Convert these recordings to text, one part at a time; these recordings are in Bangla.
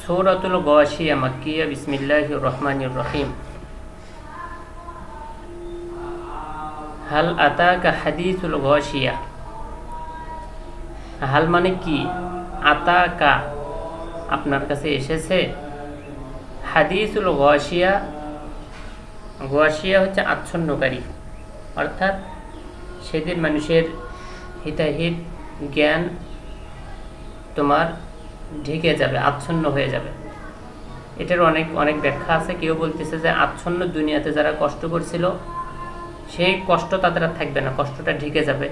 সূরাতুল গাশিয়া মাক্কিয়া। বিসমিল্লাহির রহমানির রহিম। হাল আতাকা হাদিসুল গাশিয়া। হাল মানে কি? আতাকা আপনার কাছে এসেছে। হাদিসুল গাশিয়া, গাশিয়া হচ্ছে আচ্ছন্নকারী, অর্থাৎ সেদিন মানুষের হিতাহিত জ্ঞান তোমার ঢেকে যাবে, আচ্ছন্ন হয়ে যাবে। এটার অনেক অনেক ব্যাখ্যা আছে। কেউ বলতেছে যে আচ্ছন্ন দুনিয়াতে যারা কষ্ট করছিল সেই কষ্ট তাদের আর থাকবে না, কষ্টটা ঢেকে যাবে।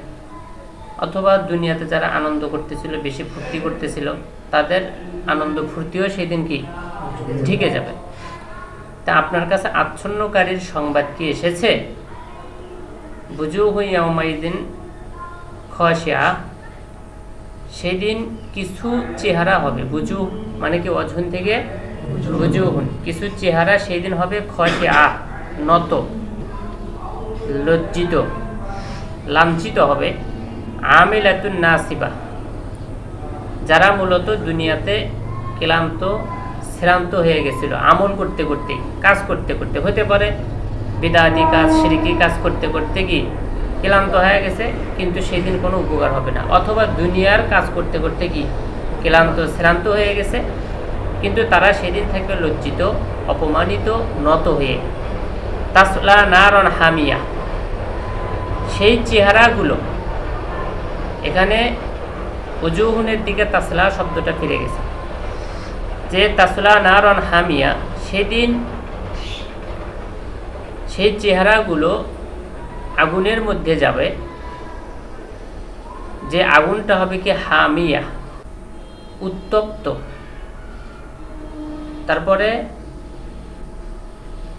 অথবা দুনিয়াতে যারা আনন্দ করতেছিল, বেশি ফুর্তি করতেছিল, তাদের আনন্দ ফুর্তিও সেই দিন কি ঢেকে যাবে। তা আপনার কাছে আচ্ছন্নকারীর সংবাদ কি এসেছে? বুজুহু ইয়াউমাইদিন খাশিয়া, সেদিন কিছু চেহারা হবে। বুজুহ মানে কি অজহুন থেকে বুজুহুন, কিছু চেহারা সেই দিন হবে খাশিয়া, নত, লজ্জিত, লাঞ্ছিত হবে। আমিলাতুন নাসিবা, যারা মূলত দুনিয়াতে ক্লান্ত শ্রান্ত হয়ে গেছিল, আমল করতে করতে, কাজ করতে করতে, হতে পারে বিদআতি কাজ, শিরকি কাজ করতে করতে কি ক্লান্ত হয়ে গেছে, কিন্তু সেদিন কোনো উপকার হবে না। অথবা দুনিয়ার কাজ করতে করতে কি ক্লান্ত শ্রান্ত হয়ে গেছে, কিন্তু তারা সেদিন থাকবে লজ্জিত, অপমানিত, নত হয়ে। তাসলা নারন হামিয়া, সেই চেহারাগুলো, এখানে উজুহুনের দিকে তাসলা শব্দটা ফিরে গেছে, যে তাসলা নারন হামিয়া, সেদিন সেই চেহারাগুলো আগুনের মধ্যে যাবে। যে আগুনটা হবে কি হামিয়া, উত্তপ্ত। তারপরে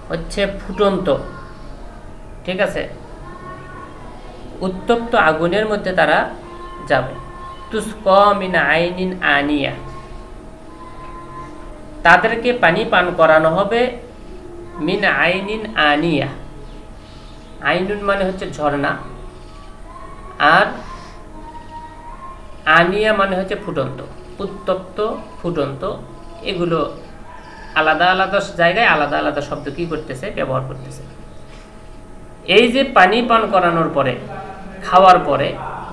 হচ্ছে ফুটন্ত, ঠিক আছে? উত্তপ্ত আগুনের মধ্যে তারা যাবে। তুসকা মিন আইনিন আনিয়া, তাদেরকে পানি পান করানো হবে মিন আইনিন আনিয়া। আইনুন মানে হচ্ছে ঝর্ণা, আর আনিয়া মানে হচ্ছে ফুটন্ত, উত্তপ্ত, ফুটন্ত। এগুলো আলাদা আলাদা জায়গায় আলাদা আলাদা শব্দ কি করতেছে, ব্যবহার করতেছে। এই যে পানি পান করানোর পরে, খাওয়ার পরে,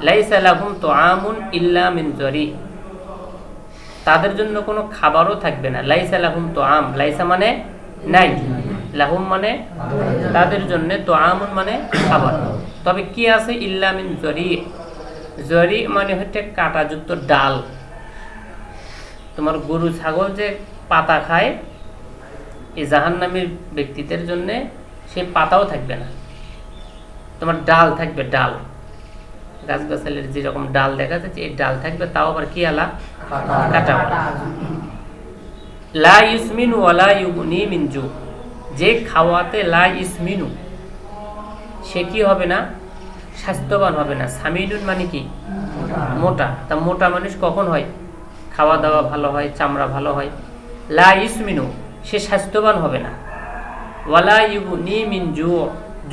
লাইসা লাহুম তুআমুন ইল্লা মিন যরি, তাদের জন্য কোনো খাবারও থাকবে না। লাইসা লাহুম তুআম, লাইসা মানে নাই, লাহুম মানে তাদের জন্য, তুআমুন মানে খাবার। তবে কি আছে? ইল্লা মিন যরি, যরি মানে হচ্ছে কাঁটাযুক্ত ডাল। তোমার গরু ছাগল যে পাতা খায়, এই জাহান্নামীর ব্যক্তিদের জন্য সেই পাতাও থাকবে না, তোমার ডাল থাকবে, ডাল। গাছগাছালির যেরকম ডাল দেখা যাচ্ছে, এই ডাল থাকবে, তাও আবার কি আলা, কাটা। লা ইসমিনু ওয়ালা ইউগনি মিন জু, যে খাওয়াতে লা ইসমিনু, সে কি হবে না, স্বাস্থ্যবান হবে না। সামিনুন মানে কি মোটা। তা মোটা মানুষ কখন হয়? খাওয়া দাওয়া ভালো হয়, চামড়া ভালো হয়। লা ইসমিনু, সে স্বাস্থ্যবান হবে না। ওয়ালা ইউগনি মিন জু,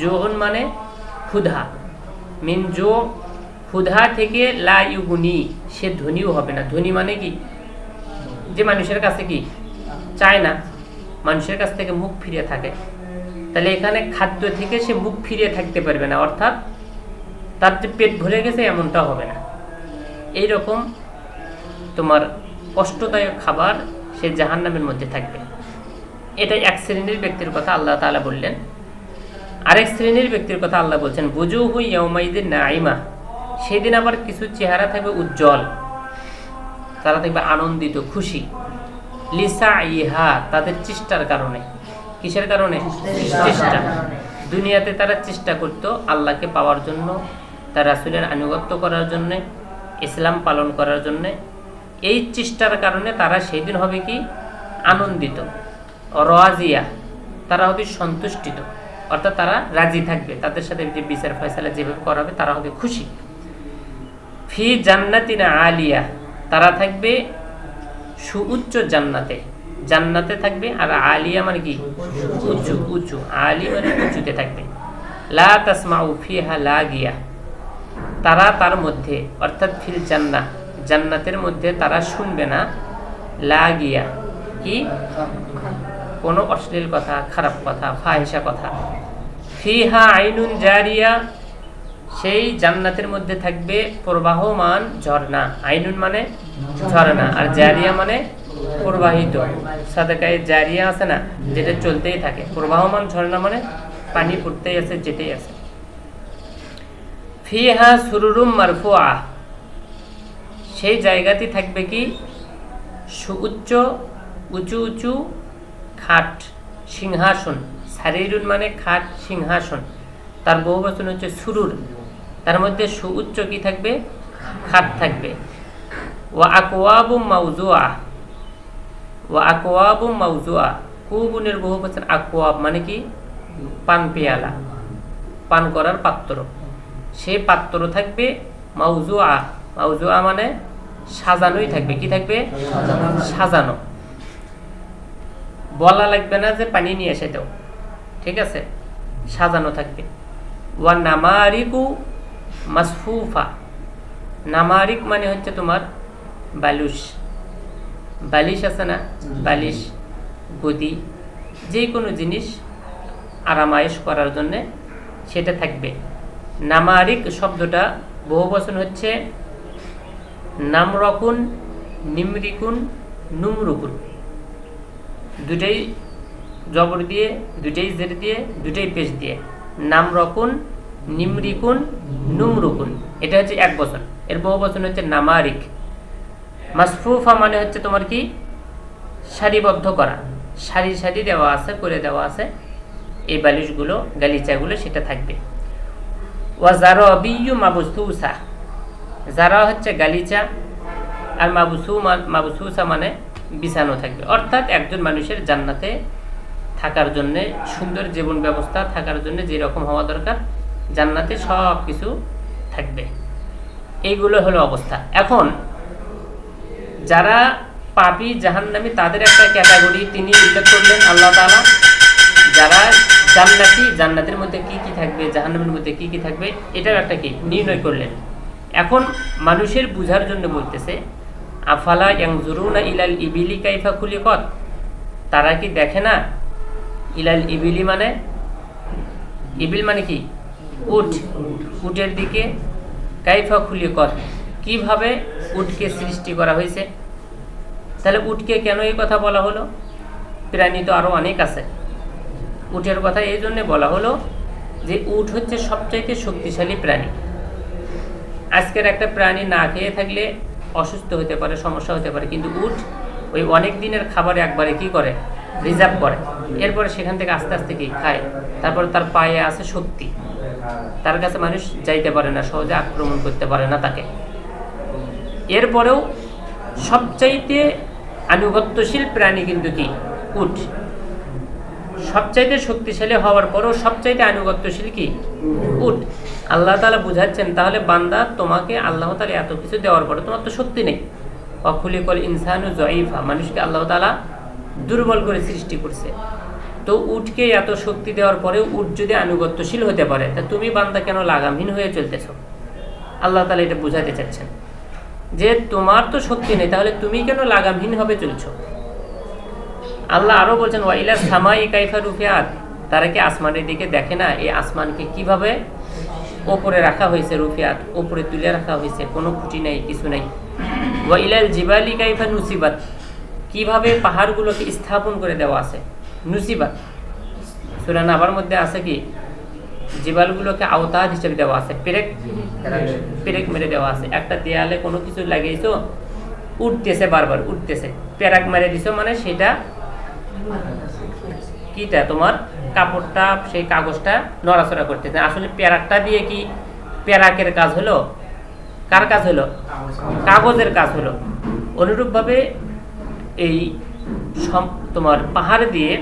জুউন মানে ক্ষুধা, মিন জু ক্ষুধা থেকে, লা ইউগনি, সে ধনীও হবে না। ধনী মানে কি? যে মানুষের কাছে কি চায় না, মানুষের কাছ থেকে মুখ ফিরিয়ে থাকে। তাহলে এখানে খাদ্য থেকে সে মুখ ফিরিয়ে থাকতে পারবে না, অর্থাৎ তার যে পেট ভরে গেছে এমনটা হবে না। এইরকম তোমার কষ্টদায়ক খাবার সে জাহান্নামের মধ্যে থাকবে। এটা এক শ্রেণীর ব্যক্তির কথা আল্লাহ তাআলা বললেন। আরেক শ্রেণীর ব্যক্তির কথা আল্লাহ বলছেন, বুজুহু ইয়াউমাইদিন নাইমা, সেদিন আবার কিছু চেহারা থাকবে উজ্জ্বল, তারা থাকবে আনন্দিত, খুশি। লিসাইহা, তাদের চেষ্টার কারণে। কিসের কারণে? চেষ্টা। দুনিয়াতে তারা চেষ্টা করত আল্লাহকে পাওয়ার জন্য, তার রাসূলের আনুগত্য করার জন্য, ইসলাম পালন করার জন্য। এই চেষ্টার কারণে তারা সেই দিন হবে কি আনন্দিত। রাজিয়া, তারা হবে সন্তুষ্টিত, অর্থাৎ তারা রাজি থাকবে, তাদের সাথে যে বিচার ফয়সালা যেভাবে করা হবে তারা হবে খুশি। ফি জান্নাতিন আলিয়া, তারা থাকবে সুউচ্চ জান্নাতে, জান্নাতে থাকবে। আর আলিয়া মানে কি উঁচু, উঁচু, আলি মানে উঁচুতে থাকবে। লা তাসমাউ ফিহা লাগিয়া, তারা তার মধ্যে, অর্থাৎ ফিল জান্নাহ, জান্নাতের মধ্যে তারা শুনবে না, লাগিয়া কি কোনো অশ্লীল কথা, খারাপ কথা, ফাহিশা কথা। ফিহা আইনুন জারিয়া, সেই জান্নাতের মধ্যে থাকবে প্রবাহমান ঝর্ণা। আইনুন মানে ঝর্ণা, আর জারিয়া মানে প্রবাহিত। সাদাকায়ে জারিয়া আছে না, যেটা চলতেই থাকে। প্রবাহমান ঝর্ণা মানে পানি পড়তেই আছে, যেতেই আছে। ফিহা সুরুরুম মারফুআ, সেই জায়গাতে থাকবে কি সুউচ্চ, উঁচু উঁচু খাট, সিংহাসন। সারিরুন মানে খাট, সিংহাসন, তার বহুবচন হচ্ছে সুরুর। তার মধ্যে সুউচ্চ কি থাকবে, খাট থাকবে। ওয়া আকওয়াবুম মাউজুআ, ওয়া আকওয়াবুম মাউজুআ, কুবুনের বহুবচন আকওয়াব মানে কি পান পেয়ালা, পান করার পাত্র। সেই পাত্র থাকবে মাউজুআ, মাউজুআ মানে সাজানোই থাকবে। কি থাকবে, সাজানো। বলা লাগবে না যে পানি নিয়ে এসে দাও, ঠিক আছে, সাজানো থাকবে। ওয়া নামারিকু মাসফুফা, নামারিক মানে হচ্ছে তোমার বালুশ, বালিশ আছে না, বালিশ, গদি, যে কোনো জিনিস আরামায়েশ করার জন্যে সেটা থাকবে। নামারিক শব্দটা বহুবচন হচ্ছে নামরকুন, নিমরিকুন, নুমরুকুন। দুটাই জবর দিয়ে, দুটাই জের দিয়ে, দুটাই পেশ দিয়ে। নামরকুন, নিমরিকুন, নুমরুকুন, এটা হচ্ছে এক বচন। এর বহুবচন হচ্ছে নামারিক। মাসফুফা মানে হচ্ছে তোমার কি সারিবদ্ধ করা, সারি সারি দেওয়া আছে, করে দেওয়া আছে এই বালিশগুলো, গালিচাগুলো, সেটা থাকবে। ওয়া জারাবিয়্যু মাবসুসা, যারা হচ্ছে গালিচা, আর মাবসুসা মানে বিছানো থাকবে। অর্থাৎ একজন মানুষের জান্নাতে থাকার জন্যে, সুন্দর জীবন ব্যবস্থা থাকার জন্য যেরকম হওয়া দরকার, জান্নাতে সব কিছু থাকবে। এইগুলো হলো অবস্থা। এখন যারা পাপী জাহান্নামী, তাদের একটা ক্যাটাগরি তিনি উল্লেখ করলেন আল্লাহ তাআলা। যারা জান্নাতি, জান্নাতের মধ্যে কি কি থাকবে, জাহান্নামের মধ্যে কি কি থাকবে, এটাও একটা কি নির্ণয় করলেন। এখন মানুষের বুঝার জন্য বলতেছে, আফালা ইয়ানজুরুনা ইলাল ইবিলি কাইফা খুলিকাত, তারা কি দেখে না, ইলাল ইবিলি মানে, ইবিল মানে কি উট, উটের দিকে, কাইফা খুলিকাত কিভাবে উটকে সৃষ্টি করা হয়েছে। তাহলে উটকে কেন এই কথা বলা হলো, প্রাণী তো আরো অনেক আছে, উটের কথা এই জন্য বলা হলো যে উট হচ্ছে সবচাইতে শক্তিশালী প্রাণী। আজকের একটা প্রাণী না খেয়ে থাকলে অসুস্থ হতে পারে, সমস্যা হতে পারে, কিন্তু উট ওই অনেক দিনের খাবারে একবারে কি করে, রিজার্ভ করে, এরপরে সেখান থেকে আস্তে আস্তে কি খায়। তারপরে তার পায়ে আছে শক্তি, তার কাছে মানুষ যাইতে পারে না, সহজে আক্রমণ করতে পারে না তাকে। এরপরেও সবচাইতে আনুগত্যশীল প্রাণী কিন্তু কি উট। সবচাইতে শক্তিশালী হওয়ার পরেও সবচাইতে আনুগত্যশীল কি উট। আল্লাহ তাআলা বুঝাচ্ছেন, তাহলে বান্দা, তোমাকে আল্লাহ তাআলা এত কিছু দেওয়ার পরে তোমার তো শক্তি নেই। ওয়াখুলিকাল ইনসানু যায়ীফা, মানুষকে আল্লাহ তাআলা দুর্বল করে সৃষ্টি করছে। তো উটকে এত শক্তি দেওয়ার পরেও উট যদি আনুগত্যশীল হতে পারে, তা তুমি বান্দা কেন লাগামহীন হয়ে চলতেছো? আল্লাহ তাআলা এটা বুঝাতে চাচ্ছেন যে তোমার তো শক্তি নেই, তাহলে তুমি কেন লাগামহীন হবে চলছো। আল্লাহ আরো বলছেন, ওয়াইলা সামাই কাইফা রুফিআত, তারা কি আসমানের দিকে দেখে না, এই আসমানকে কিভাবে ওপরে রাখা হয়েছে, রুফিআত ওপরে তুলে রাখা হয়েছে, কোনো খুঁটি নাই, কিছু নাই। ওয়াইলাল জিবালি কাইফা নুসিবাত, কিভাবে পাহাড়গুলোকে স্থাপন করে দেওয়া আছে, নুসিবাত। সূরা নাবার মধ্যে আছে কি জিবালগুলোকে আওতাদ হিসেবে দেওয়া আছে, পেরেক পেরেক মেরে দেওয়া আছে। একটা দেয়ালে কোনো কিছু লাগিয়েছো, উঠতেছে, বারবার উঠতেছে, পেরাক মেরে দিছো, মানে সেটা কিটা তোমার কাপড়টা, সেই কাগজটা নড়াচড়া করতেছে। আসলে পেরাকটা দিয়ে কি পেরাকের কাজ হলো, কার কাজ হলো, কাগজের কাজ হলো। অনুরূপভাবে এই তোমার পাহাড় দিয়ে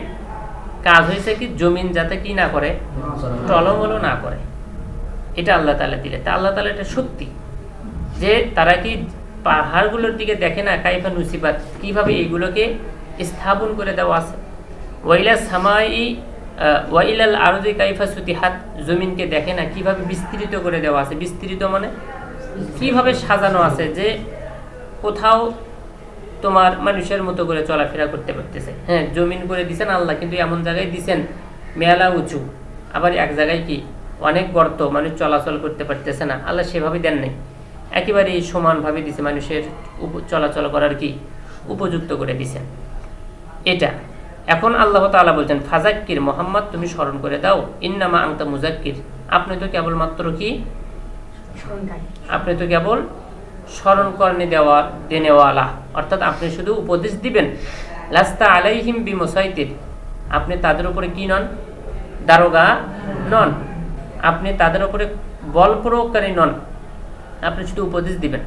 কাজ হয়েছে কি জমিন যাতে কি না করে, টলমলো না করে, এটা আল্লাহ তাআলা দিলে। তা আল্লাহ তাআলা এটা শক্তি, যে তারা কি পাহাড়গুলোর দিকে দেখে না, কাইফা নুসিবাত, কিভাবে এইগুলোকে স্থাপন করে দেওয়া আছে। ওয়াইলা সামাই ওয়াইলাল আরদি কাইফা সুতিহাত, জমিনকে দেখে না কিভাবে বিস্তৃত করে দেওয়া আছে। বিস্তৃত মানে কিভাবে সাজানো আছে, যে কোথাও তোমার মানুষের মতো করে চলাফেরা করতে পারতেছে। হ্যাঁ, জমিন করে দিছেন আল্লাহ, কিন্তু এমন জায়গায় দিছেন মেলা উঁচু, আবার এক জায়গায় কি অনেক গর্ত, মানুষ চলাচল করতে পারতেছে না, আল্লাহ সেভাবে দেন নাই, একেবারে সমানভাবে দিছে, মানুষের চলাচল করার কি উপযুক্ত করে দিছেন এটা। এখন আল্লাহ তাআলা বলছেন ফাজাক্কির, মোহাম্মদ তুমি স্মরণ করে দাও, ইন্নামা আনতা মুজাক্কির, আপনি তো কেবলমাত্র কি, আপনি তো কেবল স্মরণ করণে দেনেওয়ালা, অর্থাৎ আপনি শুধু উপদেশ দিবেন। লাস্তা আলাইহিম বিমুসাইতির, আপনি তাদের উপরে কি নন, দারোগা নন, আপনি তাদের উপরে বল প্রয়োগকারী নন, আপনি শুধু উপদেশ দিবেন।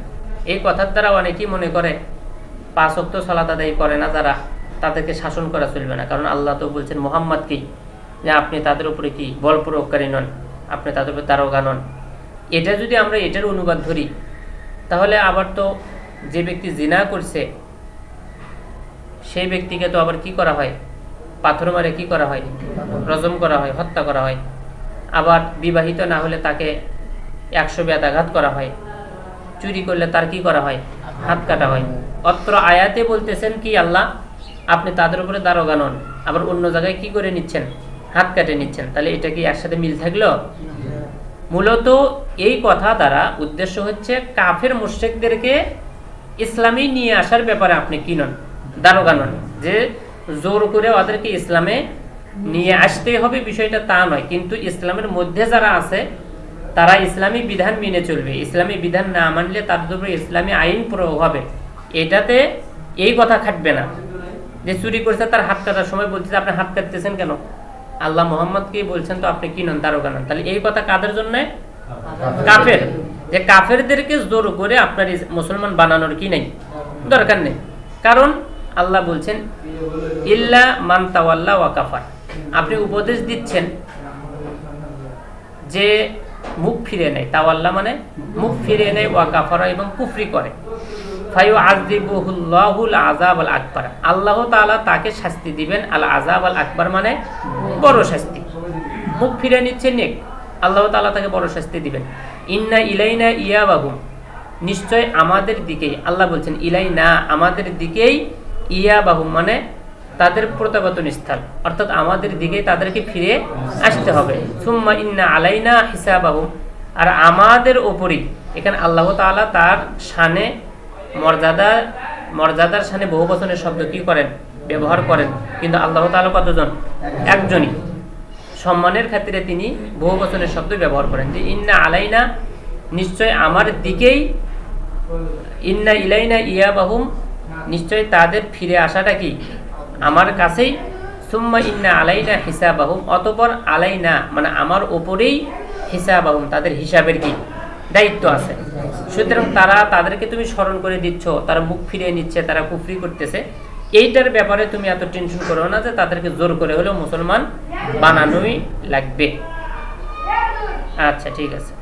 এই কথার দ্বারা অনেকেই মনে করে 5 ওয়াক্ত সালাত আদায় করে না যারা, তাদেরকে শাসন করা চলবে না, কারণ আল্লাহ তো বলছেন মোহাম্মদকেই যে আপনি তাদের উপরে কি বল প্রয়োগকারী নন, আপনি তাদের উপরে দারোগা নন। এটা যদি আমরা এটার অনুবাদ ধরি, তাহলে আবার তো যে ব্যক্তি জিনা করছে সেই ব্যক্তিকে তো আবার কি করা হয়, পাথর মারে কি করা হয়, রজম করা হয়, হত্যা করা হয়। আবার বিবাহিত না হলে তাকে 100 বেদাঘাত করা হয়, চুরি করলে তার কি করা হয়, হাত কাটা হয়। অত্র আয়াতে বলতেছেন কি আল্লাহ, আপনি তাদের উপরে দারোগা নন, আবার অন্য জায়গায় কি করে নিচ্ছেন, হাত কাটে নিচ্ছেন। তাহলে এটা কি একসাথে মিল থাকলো? মূলত এই কথা দ্বারা উদ্দেশ্য হচ্ছে কাফের মুশরিকদেরকে ইসলামে নিয়ে আসার ব্যাপারে আপনি কি নন, দারোগা নন, যে জোর করে ওদেরকে ইসলামে নিয়ে আসতে হবে বিষয়টা তা নয়, কিন্তু ইসলামের মধ্যে যারা আছে তারা ইসলামী বিধান মেনে চলবে, ইসলামী বিধান না মানলে তাদের উপরে ইসলামী আইন প্রয়োগ হবে। এটাতে এই কথা খাটবে না যে চুরি করছে তার হাত কাটার সময় বলছে আপনি হাত কাটতেছেন কেন, আল্লাহ মোহাম্মদকে বলছেন তো আপনি কি নন, দারোগা নন। তাহলে এই কথা কাদের জন্য, কাফের, যে কাফেরদেরকে জোর করে আপনার মুসলমান বানানোর কি নেই, দরকার নেই। কারণ আল্লাহ বলছেন ইল্লা মান তাওয়াল্লা ওয়া কাফার, আপনি উপদেশ দিচ্ছেন যে মুখ ফিরে নেয়, তাওয়াল্লা মানে মুখ ফিরে নেয়, ওয়া কাফারা এবং কুফরি করে, ফায়ুআযিবুহুল্লাহুল আযাবাল আকবার, আল্লাহ তাআলা তাকে শাস্তি দিবেন, আল আযাবাল আকবার মানে বড় শাস্তি। মুখ ফিরে নিচ্ছে নেক, আল্লাহ তাআলা তাকে বড় শাস্তি দিবেন। ইন্না ইলাইনা ইয়াবাহুম, নিশ্চয় আমাদের দিকেই, আল্লাহ বলছেন ইলাইনা আমাদের দিকেই, ইয়াবাহুম মানে তাদের প্রত্যাবর্তন স্থল, অর্থাৎ আমাদের দিকেই তাদেরকে ফিরে আসতে হবে। সুম্মা ইন্না আলাইনা হিসাবাহুম, আর আমাদের ওপরই, এখানে আল্লাহ তাআলা তার শানে মর্যাদার শানে বহু বচনের শব্দ কি করেন, ব্যবহার করেন, কিন্তু আল্লাহ তাআলা কতজন, একজনই, সম্মানের খাতিরে তিনি বহু বচনের শব্দ ব্যবহার করেন, যে ইন্না আলাইনা নিশ্চয় আমার দিকেই, ইন্না ইলাইনা ইয়াবাহুম নিশ্চয় তাদের ফিরে আসাটা কি আমার কাছেই, সুম্মা ইন্না আলাইনা হিসাবাহুম অতঃপর আলাইনা মানে আমার ওপরেই, হিসাবাহুম তাদের হিসাবের কি দায়িত্ব আছে। সুতরাং তাদেরকে তুমি স্মরণ করে দিচ্ছ, তারা মুখ ফিরিয়ে নিচ্ছে, তারা কুফরি করতেছে, এইটার ব্যাপারে তুমি এত টেনশন করো না যে তাদেরকে জোর করে হলেও মুসলমান বানানোই লাগবে। আচ্ছা ঠিক আছে।